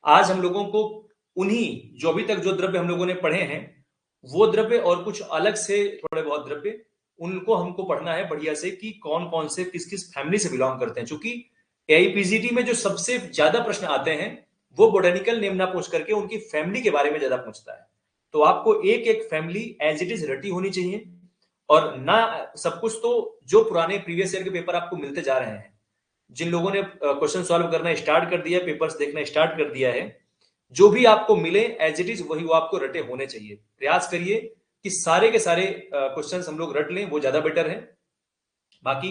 आज हम लोगों को उन्हीं जो अभी तक जो द्रव्य हम लोगों ने पढ़े हैं वो द्रव्य और कुछ अलग से थोड़े बहुत द्रव्य उनको हमको पढ़ना है बढ़िया से कि कौन कौन से किस किस फैमिली से बिलोंग करते हैं। चूंकि एआईपीजीटी में जो सबसे ज्यादा प्रश्न आते हैं वो बोटेनिकल नेम ना पूछ करके उनकी फैमिली के बारे में ज्यादा पूछता है। तो आपको एक एक फैमिली एज इट इज रटी होनी चाहिए और ना सब कुछ तो जो पुराने प्रीवियस ईयर के पेपर आपको मिलते जा रहे हैं, जिन लोगों ने क्वेश्चन सॉल्व करना स्टार्ट कर दिया, पेपर्स देखना स्टार्ट कर दिया है, जो भी आपको मिले एज इट इज वही वो आपको रटे होने चाहिए। प्रयास करिए कि सारे के सारे क्वेश्चंस हम लोग रट लें, वो ज्यादा बेटर है। बाकी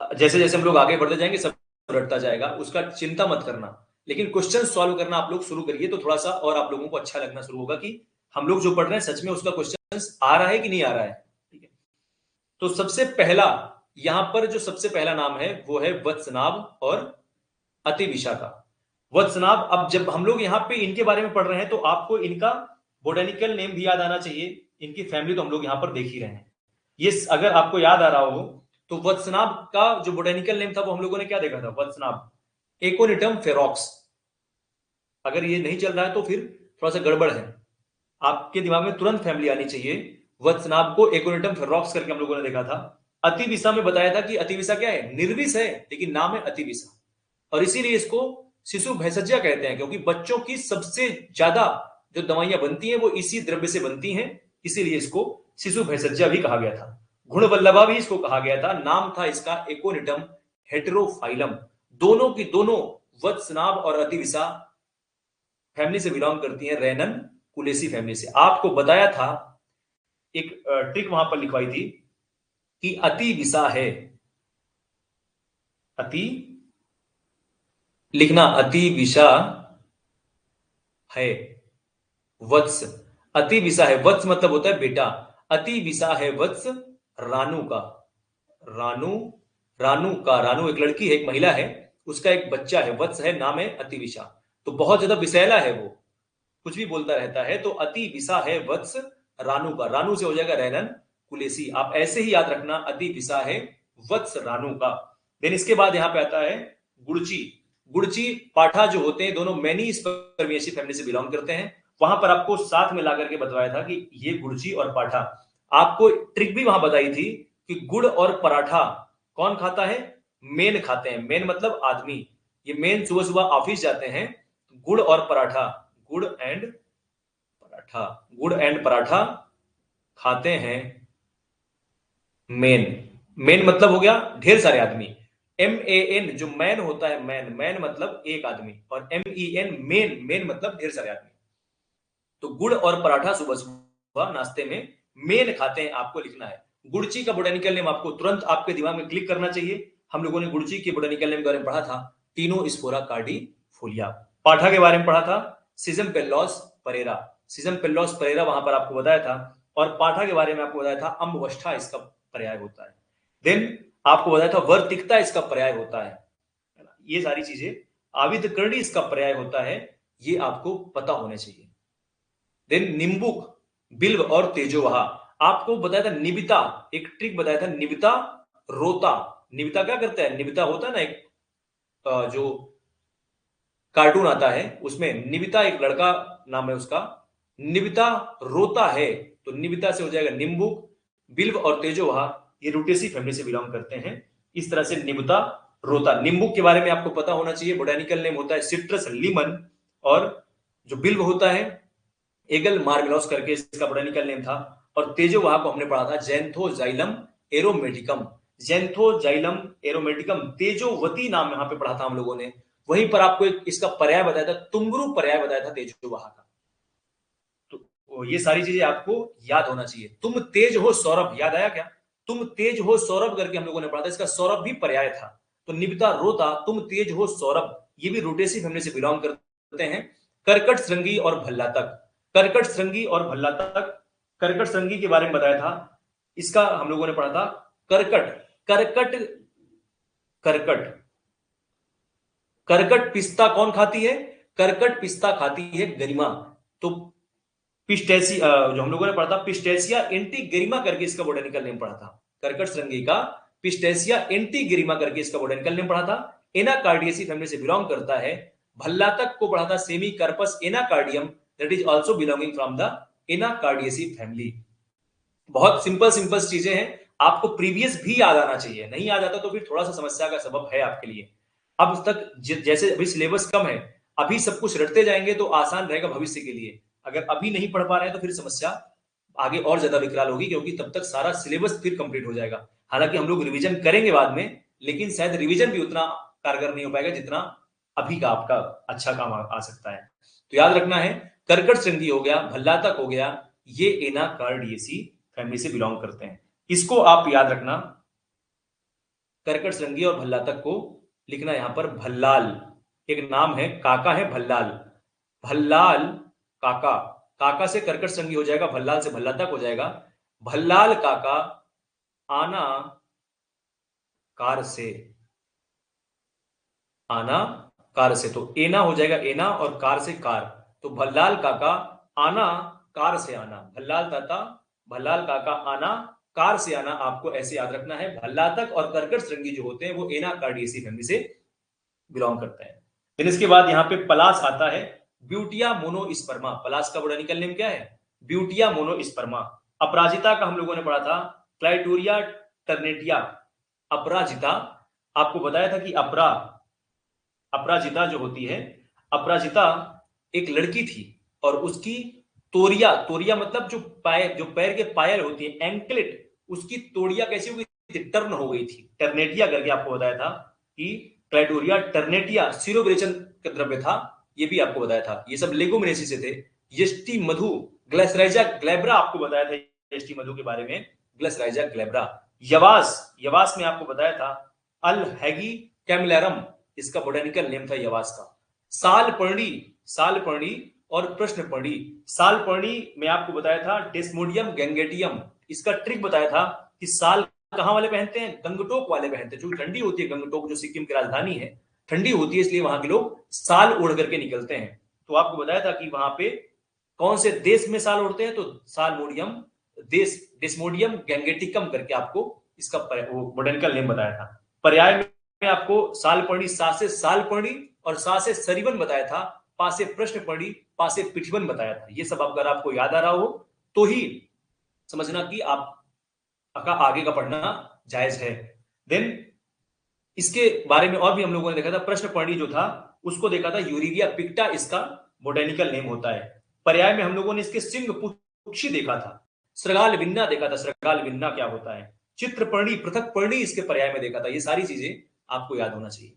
जैसे जैसे हम लोग आगे बढ़ते जाएंगे सब रटता जाएगा, उसका चिंता मत करना। लेकिन क्वेश्चन सॉल्व करना आप लोग शुरू करिए तो थोड़ा सा और आप लोगों को अच्छा लगना शुरू होगा कि हम लोग जो पढ़ रहे हैं सच में उसका क्वेश्चन आ रहा है कि नहीं आ रहा है। ठीक है, तो सबसे पहला यहां पर जो सबसे पहला नाम है वो है वत्सनाभ और अतिविशा का। वत्सनाभ, अब जब हम लोग यहाँ पे इनके बारे में पढ़ रहे हैं तो आपको इनका बोटेनिकल नेम भी याद आना चाहिए। इनकी फैमिली तो हम लोग यहाँ पर देख ही रहे हैं। ये अगर आपको याद आ रहा हो तो वत्सनाभ का जो बोटेनिकल नेम था वो हम लोगों ने क्या देखा था, वत्सनाभ एकोनिटम फेरोक्स। अगर ये नहीं चल रहा है तो फिर थोड़ा सा गड़बड़ है, आपके दिमाग में तुरंत फैमिली आनी चाहिए। वत्सनाभ को एकोनिटम फेरोक्स करके हम लोगों ने देखा था। अतिविसा में बताया था कि अतिविसा क्या है, निर्विष है लेकिन नाम है अतिविसा, और इसीलिए इसको शिशु भेषज्या कहते हैं क्योंकि बच्चों की सबसे ज्यादा जो दवाइयां बनती हैं वो इसी द्रव्य से बनती हैं, इसीलिए इसको शिशु भेषज्या भी कहा गया था। गुणवल्लभा भी इसको कहा गया था, नाम था इसका एकोनिटम हेटेरोफाइलम। दोनों की दोनों वत्सनाभ और अतिविसा फैमिली से बिलोंग करती हैं, रेनन कुलेसी फैमिली से। आपको बताया था, एक ट्रिक वहां पर लिखवाई थी कि अतिविसा है, अति लिखना, अतिविसा है वत्स, अति विसा है वत्स मतलब होता है बेटा, अति विसा है वत्स रानू का, रानू, रानू का, रानू एक लड़की है, एक महिला है, उसका एक बच्चा है, वत्स है, नाम है अति विशा। तो बहुत ज्यादा विषैला है वो, कुछ भी बोलता रहता है, तो अति विसा है वत्स रानू का, रानू से हो जाएगा रैनन कुलेसी। आप ऐसे ही याद रखना, अति विसा है वत्स रानू का। देन इसके बाद यहां पे आता है गुड़ची। गुड़ची पाठा जो होते हैं दोनों मैनी स्पर्मियेसी फैमिली से बिलोंग करते हैं। वहां पर आपको साथ में ला करके बताया था कि ये गुड़ची और पाठा। आपको ट्रिक भी वहां बताई थी कि गुड़ और पराठा कौन खाता है, मेन खाते हैं, मेन मतलब आदमी। ये मेन सुबह सुबह ऑफिस जाते हैं, गुड़ और पराठा, गुड़ एंड पराठा, गुड़ एंड पराठा खाते हैं मेन। मेन मतलब हो गया ढेर सारे आदमी। MEN जो मैन होता है, मैन, मैन मतलब एक आदमी, और MEN मेन, मेन मतलब ढेर सारे आदमी। तो गुड़ और पराठा सुबह सुबह नाश्ते में मेन खाते हैं, आपको लिखना है। गुड़ची का बोटेनिकल नेम आपको तुरंत आपके दिमाग में क्लिक करना चाहिए। हम लोगों ने गुड़ची के बोटेनिकल नेम के बारे में पढ़ा था, टीनोस्पोरा कार्डिफोलिया। पाठा के बारे में पढ़ा था, सिजम पेल्लोस परेरा, सिजम पेल्लोस परेरा वहां पर आपको बताया था। और पाठा के बारे में आपको बताया था अम्बवष्ठा इसका पर्याय होता है। देन आपको बताया था वर्तिकता इसका पर्याय होता है। ये सारी चीजें, आविद करणी इसका पर्याय होता है, ये आपको पता होने चाहिए। देन निम्बुक, बिल्व और तेजोवहा। आपको बताया था निबिता, एक ट्रिक बताया था, निबिता रोता। निबिता क्या करता है, निबिता होता है ना एक जो कार्टून आता है उसमें निबिता एक लड़का नाम है उसका, निबिता रोता है, तो निबिता से हो जाएगा निम्बुक। बिल्व और तेजोवहा ये रूटेसी फैमिली से बिलोंग करते हैं। इस तरह से निबिता रोता। निम्बुक के बारे में आपको पता होना चाहिए, बोटेनिकल नेम होता है सिट्रस लीमन। और जो बिल्व होता है एगल मार्मेलोस करके इसका बोटेनिकल नेम था। और तेजोवाह को हमने पढ़ा था जैंथोजाइलम एरोमेटिकम, जैंथोजाइलम एरोमेटिकम, तेजोवती नाम यहां पे पढ़ा था हम लोगों ने। वहीं पर आपको एक इसका पर्याय बताया था, तुंगरु पर्याय बताया था तेजोवाह का। तो ये सारी चीजें आपको याद होना चाहिए। तुम तेज हो सौरभ, याद आया क्या, तुम तेज हो सौरभ करके हम लोगों ने पढ़ा था, इसका सौरभ भी पर्याय था। तो निबिता रोता, तुम तेज हो सौरभ, ये भी रूटेसी फैमिली से बिलोंग करते हैं। कर्कट श्रृंगी और भल्ला तक, कर्कट श्रृंगी और भल्ला तक, कर्कट श्रृंगी के बारे में बताया था, इसका हम लोगों ने पढ़ा था कर्कट, कर्कट, कर्कट, कर्कट पिस्ता कौन खाती है, कर्कट पिस्ता खाती है गरिमा। तो पिस्टेसिया जो हम लोगों ने पढ़ा था, पिस्टेसिया एंटीगेरिमा करके इसका बोटेनिकल नेम पढ़ा था। कर्कट श्रृंगी का पिस्टेसिया एंटीगेरिमा करके इसका बोटेनिकल नेम पढ़ा था। एनाकार्डियेसी फैमिली से बिलोंग करता है। भल्लातक को पढ़ा था semecarpus anacardium, that is also belonging from the anacardiaceae family. बहुत सिंपल सिंपल चीजें हैं, आपको प्रीवियस भी याद आना चाहिए, नहीं याद आता तो फिर थोड़ा सा समस्या का सबब है आपके लिए। अब तक जैसे अभी सिलेबस कम है, अभी सब कुछ रटते जाएंगे तो आसान रहेगा भविष्य के लिए। अगर अभी नहीं पढ़ पा रहे हैं तो फिर समस्या आगे और ज्यादा विकराल होगी, क्योंकि तब तक सारा सिलेबस फिर कंप्लीट हो जाएगा। हालांकि हम लोग रिवीजन करेंगे बाद में, लेकिन शायद रिवीजन भी उतना कारगर नहीं हो पाएगा जितना अभी का आपका अच्छा काम आ सकता है। तो याद रखना है, कर्कट श्रृंगी हो गया, भल्लातक हो गया, ये एनाकार्डियेसी फैमिली से बिलोंग करते हैं। इसको आप याद रखना, कर्कट श्रृंगी और भल्लातक को लिखना यहां पर भल्लाल, एक नाम है, काका है भल्लाल, भल्लाल काका, काका से कर्कट श्रृंगी हो जाएगा, भल्लाल से भल्लातक हो जाएगा, भल्लाल काका आना कार से, आना कार से, तो एना हो जाएगा एना और कार से कार, तो भल्लाल काका आना कार से आना, भल्लाल ताता भल्लाल काका आना कार से आना, आपको ऐसे याद रखना है। भल्लातक और कर्कट श्रृंगी जो होते हैं वो एनाकार्डियेसी फैमिली से बिलोंग करते हैं। फिर इसके बाद यहाँ पे पलास आता है, ब्यूटिया मोनोस्पर्मा, पलास का बोटानिकल नेम क्या है, ब्यूटिया मोनोस्पर्मा। अपराजिता का हम लोगों ने पढ़ा था क्लाइटोरिया टर्नेटिया, अपराजिता, आपको बताया था कि अपराजिता जो होती है, अपराजिता एक लड़की थी और उसकी तोरिया, तोरिया मतलब जो पैर के पायल होती है, एंकलेट, उसकी तोड़िया कैसी हो गई थी, टर्न हो गई थी, टर्नेटिया करके आपको बताया था कि क्लाइटोरिया टर्नेटिया सिरोविरेचन का द्रव्य था, ये भी आपको बताया था। ये सब लेगुमिनेसी से थे। यष्टि मधु, ग्लेसराइजा ग्लैब्रा आपको बताया था यष्टि मधु के बारे में, ग्लेसराइजा ग्लैब्रा। यवास, यवास में आपको बताया था अल-हैगी कैमिलैरम, इसका बोटानिकल नेम था यवास का। सालपर्णी, सालपर्णी और प्रश्नपर्णी, सालपर्णी में आपको बताया था डेस्मोडियम गैंगेटियम, इसका ट्रिक बताया था कि साल कहां वाले पहनते हैं, गंगटोक वाले पहनते हैं, जो ठंडी होती है, गंगटोक जो सिक्किम की राजधानी है, ठंडी होती है, इसलिए वहां के लोग साल ओढ़ करके निकलते हैं। तो आपको बताया था कि वहां पे कौन से देश में साल ओढ़ते हैं, तो सालमोडियम देश, डेस्मोडियम गैंगेटिकम करके आपको इसका बोटानिकल नेम बताया था। पर्याय में आपको सालपर्णी, सा से सालपर्णी और सा से सरीवन बताया था, पा से प्रश्नपर्णी, पा से पिठवन बताया था। ये सब अगर आपको याद आ रहा हो तो ही समझना कि आप का आगे का पढ़ना जायज है। देन इसके बारे में और भी हम लोगों ने देखा था, प्रश्नपर्णी जो था उसको देखा था यूरिया पिक्टा, इसका बोटेनिकल नेम होता है। पर्याय में हम लोगों ने इसके सिंह पुच्छी देखा था, श्रृगाल विन्ना देखा था, श्रृगाल विन्ना क्या होता है, चित्रपर्णी पृथक पर्णी इसके पर्याय में देखा था। ये सारी चीजें आपको याद होना चाहिए।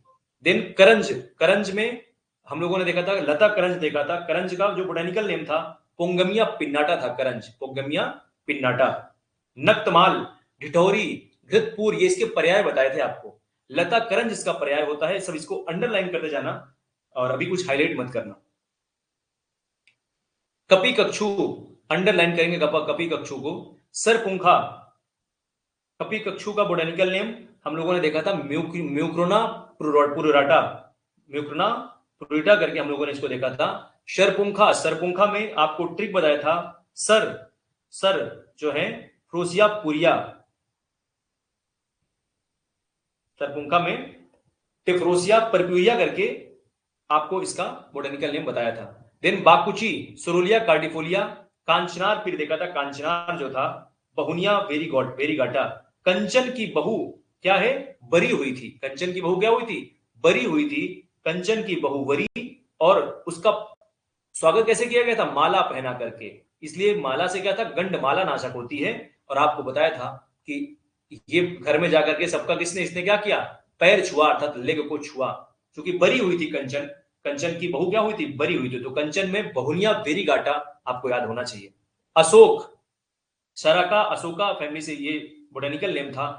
देन करंज, करंज में हम लोगों ने देखा था लता करंज देखा था, करंज का जो बोटेनिकल नेम था पोंगमिया पिन्नाटा था, करंज पोंगमिया पिन्नाटा। नक्तमाल, ढिठौरी, घृतपूर, ये इसके पर्याय बताए थे आपको। लता करंज इसका पर्याय होता है, सब इसको अंडरलाइन करते जाना और अभी कुछ हाईलाइट मत करना। कपी कक्षु अंडरलाइन करेंगे, कपी कक्षु को। सरपुंखा, कपी कक्षु का बोटेनिकल नेम हम लोगों ने देखा था म्यूक्रोना पुरुराटा, म्यूक्रोना पुरुराटा करके हम लोगों ने इसको देखा था। सरपुंखा, सरपुंखा में आपको ट्रिक बताया था, सर, सर जो है फ्रोसिया पुरिया, सरपुंखा में टिफ्रोसिया परप्यूरिया करके आपको इसका बोटेनिकल नेम बताया था। देन बाकुची, सोरोलिया कार्डिफोलिया, कांचनार फिर देखा था, कांचनार जो था बहुनिया वेरीगाटा, कंचन की बहू क्या है, बरी हुई थी, कंचन की बहू क्या हुई थी, बरी हुई थी, कंचन की बहू बरी, और उसका स्वागत कैसे किया गया था, माला पहना करके, इसलिए माला से क्या था, गंडमाला नाशक होती है। और आपको बताया था कि ये घर में जाकर के सबका किसने इसने क्या किया, पैर छुआ, अर्थात लेग को छुआ, क्योंकि बरी हुई थी कंचन, कंचन की बहू क्या हुई थी, बरी हुई थी, तो कंचन में बहुनिया वेरीगाटा आपको याद होना चाहिए। अशोक, शराका अशोका फैमिली से ये बोटेनिकल नेम था।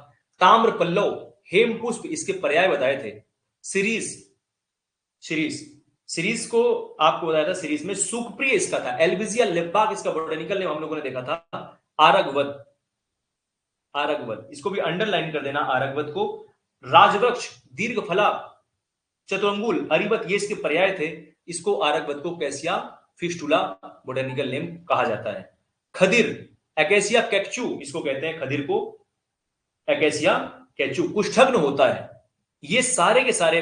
ताम्र पल्लव, हेम पुष्प इसके पर्याय बताए थे। सीरीज, सीरीज, सीरीज को आपको बताया था, सीरीज में सुखप्रिय इसका था, एल्बिजिया लेब्बाक इसका बोटेनिकल नेम हम लोगों ने देखा था। आरगवत, आरगवत इसको भी अंडरलाइन कर देना, आरगवत को। राजवृक्ष, दीर्घफला, चतुरंगुल, अरिवत, ये इसके पर्याय थे, इसको आरगवत को कैसिया फिस्टुला बोटेनिकल नेम कहा जाता है। खदिर, एकेसिया कैक्चू इसको कहते हैं, खदिर को एकेसिया कैचू, कुष्ठग्न होता है। ये सारे के सारे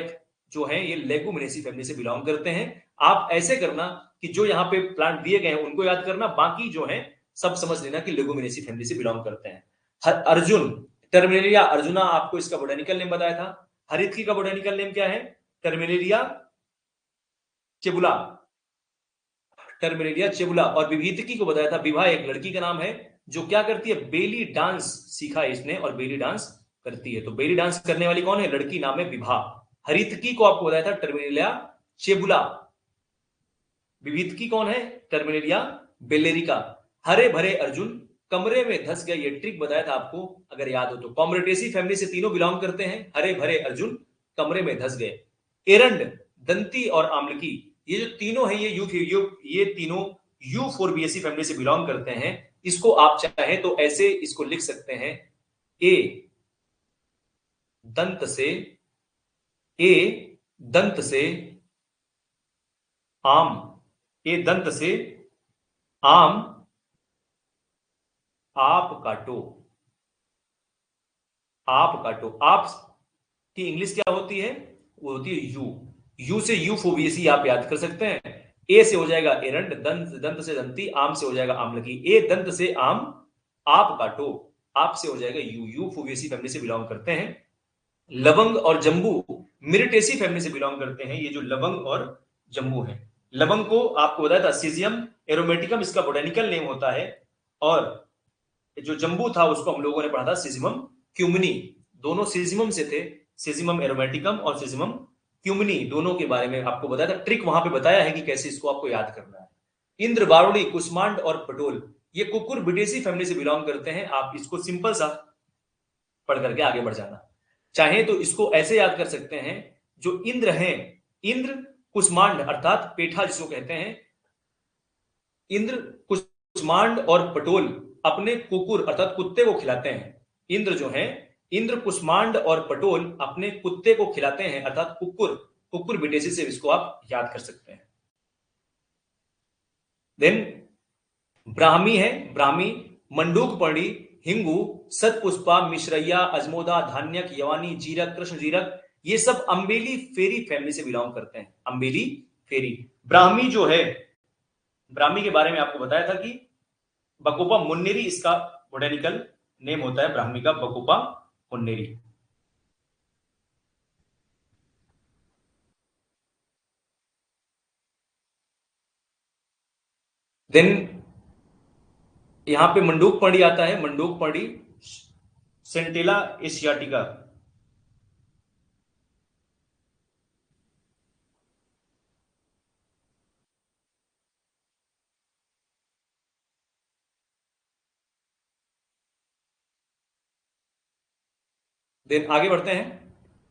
जो है ये लेगुमिनेसी फैमिली से बिलोंग करते हैं। आप ऐसे करना कि जो यहाँ पे प्लांट दिए गए हैं उनको याद करना, बाकी जो है सब समझ लेना कि लेगुमिनेसी फैमिली से बिलोंग करते हैं। अर्जुन, टर्मिनेरिया अर्जुना, आपको इसका बोटेनिकल नेम बताया था। हरितकी का बोटेनिकल नेम क्या है? टर्मिनेरिया चेबुला, टर्मिनेरिया चेबुला। और विभीतिकी को बताया था, विभा एक लड़की का नाम है जो क्या करती है? बेली डांस सीखा है इसने और बेली डांस करती है। तो बेली डांस करने वाली कौन है? लड़की, नाम है विभा। हरितकी को आपको बताया था टर्मिनेरिया चेबुला। विभीतिकी कौन है? टर्मिनेरिया बेलेरिका। हरे भरे अर्जुन कमरे में धस गए, ये ट्रिक बताया था आपको अगर याद हो तो। कॉमरेटेसी फैमिली से तीनों बिलोंग करते हैं। हरे भरे अर्जुन कमरे में धस गए। एरंड, दंती और आमलकी, ये जो तीनों है ये तीनों यूफोर्बिएसी फैमिली से बिलोंग करते हैं। इसको आप चाहे तो ऐसे इसको लिख सकते हैं, ए दंत से, ए दंत से आम, ए दंत से आम आप काटो, आप काटो। आप की इंग्लिश क्या होती है? वो होती है यू। यू से यूफोबियसी आप याद कर सकते हैं। ए से हो जाएगा एरंड, दंत से दंती, आम से हो जाएगा आमलकी। ए दंत से आम आप काटो, आप से हो जाएगा यू। यूफोबियसी फैमिली से बिलोंग करते हैं। लवंग और जंबू मिरिटेसी फैमिली से बिलोंग करते हैं। ये जो लवंग और जंबू है, लवंग को आपको बताया था सीजियम एरोमेटिकम इसका बोटेनिकल नेम होता है, और जो जंबू था उसको हम लोगों ने पढ़ा था सिजिमम क्यूमिनी। दोनों सिजिमम से थे, सिजिमम एरोमेटिकम और सिजिमम क्यूमिनी, दोनों के बारे में आपको बताया था। ट्रिक वहां पे बताया है कि कैसे इसको आपको याद करना है। इंद्र, बारुड़ी, कुष्मांड और पटोल ये कुकुरबिटेसी फैमिली से बिलोंग करते हैं। आप इसको सिंपल सा पढ़ करके आगे बढ़ जाना। चाहे तो इसको ऐसे याद कर सकते हैं, जो इंद्र हैं, इंद्र कुष्मांड अर्थात पेठा जिसको कहते हैं, इंद्र कुष्मांड और पटोल अपने कुकुर अर्थात कुत्ते को खिलाते हैं। इंद्र जो है, इंद्र कुष्मांड और पटोल अपने कुत्ते को खिलाते हैं अर्थात कुकुर, कुकुर बिटेसी से इसको आप याद कर सकते हैं। देन ब्राह्मी है, ब्राह्मी मंडूक पर्णी, हिंगू, सतपुष्पा, मिश्रैया, अजमोदा, धान्यक, यवानी, जीरक, कृष्ण जीरक, ये सब अम्बेली फेरी फैमिली से बिलोंग करते हैं। अम्बेली फेरी। ब्राह्मी जो है, ब्राह्मी के बारे में आपको बताया था कि बकोपा मुन्नेरी इसका बोटेनिकल नेम होता है, ब्राह्मी का बकोपा मुन्नेरी। देन यहां पे मंडूक पर्णी आता है, मंडूक पर्णी सेंटेला एशियाटिका। देन आगे बढ़ते हैं,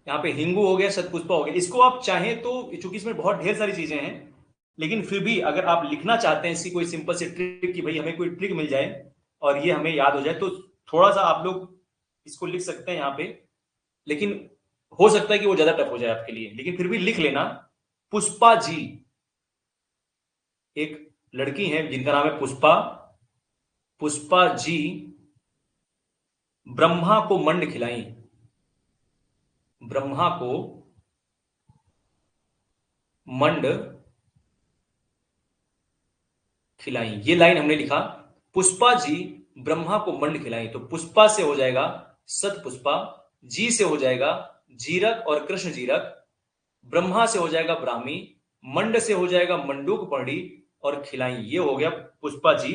यहाँ पे हिंगू हो गया, सतपुष्पा हो गया। इसको आप चाहें तो, चूंकि इसमें बहुत ढेर सारी चीजें हैं, लेकिन फिर भी अगर आप लिखना चाहते हैं इसकी कोई सिंपल से ट्रिक कि भाई हमें कोई ट्रिक मिल जाए और ये हमें याद हो जाए, तो थोड़ा सा आप लोग इसको लिख सकते हैं यहाँ पे। लेकिन हो सकता है कि वो ज्यादा टफ हो जाए आपके लिए, लेकिन फिर भी लिख लेना। पुष्पा जी एक लड़की है जिनका नाम है पुष्पा। पुष्पा जी ब्रह्मा को मंड खिलाई, ब्रह्मा को मंड खिलाई। ये लाइन हमने लिखा, पुष्पा जी ब्रह्मा को मंड खिलाई। तो पुष्पा से हो जाएगा सत पुष्पा, जी से हो जाएगा जीरक और कृष्ण जीरक, ब्रह्मा से हो जाएगा ब्राह्मी, मंड से हो जाएगा मंडूक पर्णी, और खिलाई ये हो गया पुष्पा जी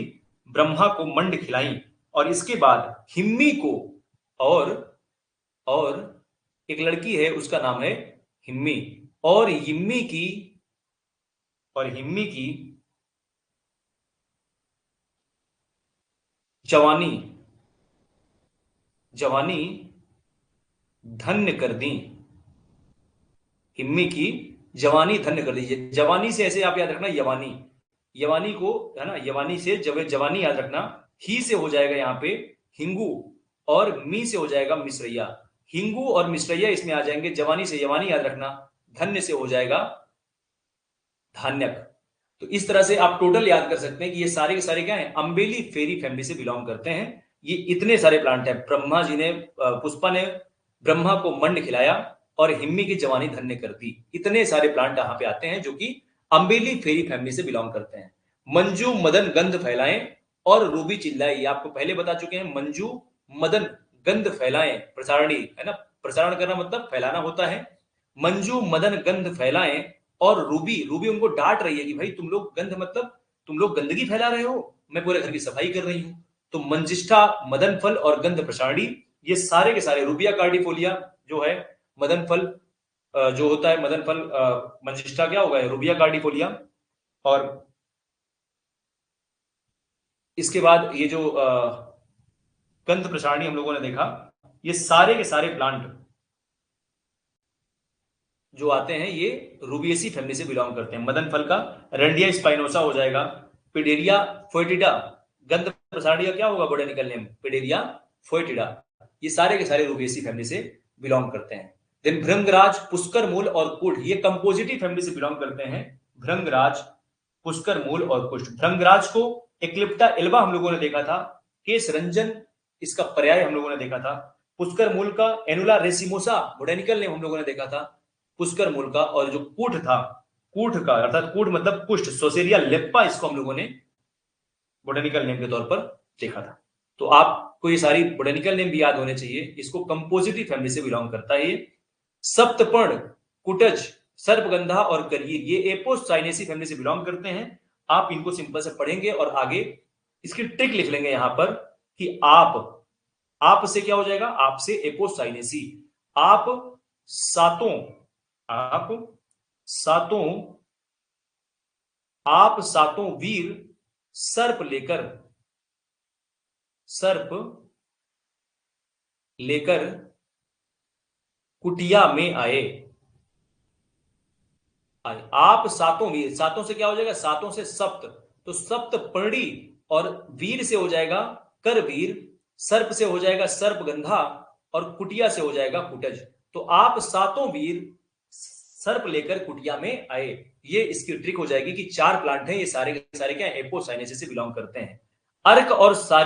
ब्रह्मा को मंड खिलाई। और इसके बाद हिम्मी को, और एक लड़की है उसका नाम है हिम्मी, और हिम्मी की, जवानी, जवानी धन्य कर दी। हिम्मी की जवानी धन्य कर दी। जवानी से ऐसे आप याद रखना, यवानी, यवानी को है ना, यवानी से जब जवानी याद रखना। ही से हो जाएगा यहाँ पे हिंगू, और मी से हो जाएगा मिश्रैया। हिंगू और मिश्रैया इसमें आ जाएंगे। जवानी से यवानी याद रखना, धन्य से हो जाएगा धान्यक। तो इस तरह से आप टोटल याद कर सकते हैं कि ये सारे के सारे क्या है, अम्बेली फेरी फैमिली से बिलोंग करते हैं। ये इतने सारे प्लांट हैं। ब्रह्मा जी ने, पुष्पा ने ब्रह्मा को मंड खिलाया, और हिम्मी की जवानी धन्य कर दी। इतने सारे प्लांट यहाँ पे आते हैं जो कि अम्बेली फेरी फैमिली से बिलोंग करते हैं। मंजू मदन गंध फैलाएं और रूबी चिल्लाए, ये आपको पहले बता चुके हैं। मंजू मदन गंध फैलाएं, प्रसारणी है ना, प्रसारण करना मतलब फैलाना होता है। मंजू मदन गंध फैलाएं और रूबी, रूबी उनको डांट रही है कि भाई तुम लोग गंध मतलब तुम लोग गंदगी फैला रहे हो, मैं पूरे घर की सफाई कर रही हूं। तो मंजिष्ठा, मदन फल और गंध प्रसारणी, ये सारे के सारे, रूबिया कार्डिफोलिया जो है, मदन फल जो होता है मदन फल, मंजिष्ठा क्या होगा, रूबिया कार्डिफोलिया। और इसके बाद ये जो गंध प्रसारणी हम लोगों ने देखा, ये सारे के सारे प्लांट जो आते हैं ये रूबियसी फैमिली से बिलोंग करते हैं। मदन फल का रेंडिया स्पाइनोसा हो जाएगा। पिडेरिया फोएटिडा, गंध प्रसारणी का क्या होगा बोटेनिकल नेम, पिडेरिया फोएटिडा। ये सारे के सारे रूबियसी फैमिली से बिलोंग करते हैं। देन भृंगराज, पुष्कर मूल और कुढ़, ये कंपोजिटी फैमिली से बिलोंग करते हैं। भृंगराज, पुष्कर मूल और कुष्ठ। भृंगराज को एक्लिप्टा एल्बा हम लोगों ने देखा था। केश रंजन इसका पर्याय हम लोगों ने देखा था। पुष्कर मूल का एनुला रेसिमोसा बोटेनिकल नेम हम लोगों ने देखा था पुष्कर मूल का। और जो कूठ था, कूठ का अर्थात कूठ मतलब कुष्ठ, सोसेरिया लेप्पा, इसको हम लोगों ने बोटेनिकल नेम के तौर पर देखा था। तो आपको ये सारी बोटेनिकल नेम भी याद होने चाहिए। इसको कंपोजिटी फैमिली से बिलोंग करता है। सप्तपर्ण, कुटज, सर्पगंधा और करियर, ये एपोसाइनेसी फैमिली से बिलोंग करते हैं। आप इनको सिंपल से पढ़ेंगे और आगे इसकी ट्रिक लिख लेंगे यहां पर कि आप से क्या हो जाएगा, आपसे एपोसाइनेसी। आप सातों आप सातों आप सातों वीर सर्प लेकर कुटिया में आए। आप सातों वीर, सातों से क्या हो जाएगा, सातों से सप्त, तो सप्त पर्णी, और वीर से हो जाएगा करवीर, सर्प से हो जाएगा सर्पगंधा, और कुटिया से हो जाएगा कुटज। तो आप सातों वीर सर्प लेकर कुटिया में आए। ये इसकी ट्रिक हो जाएगी कि चार प्लांट हैं, ये सारे के सारे क्या एपोसाइनेसी से बिलोंग करते हैं। अर्क और सारी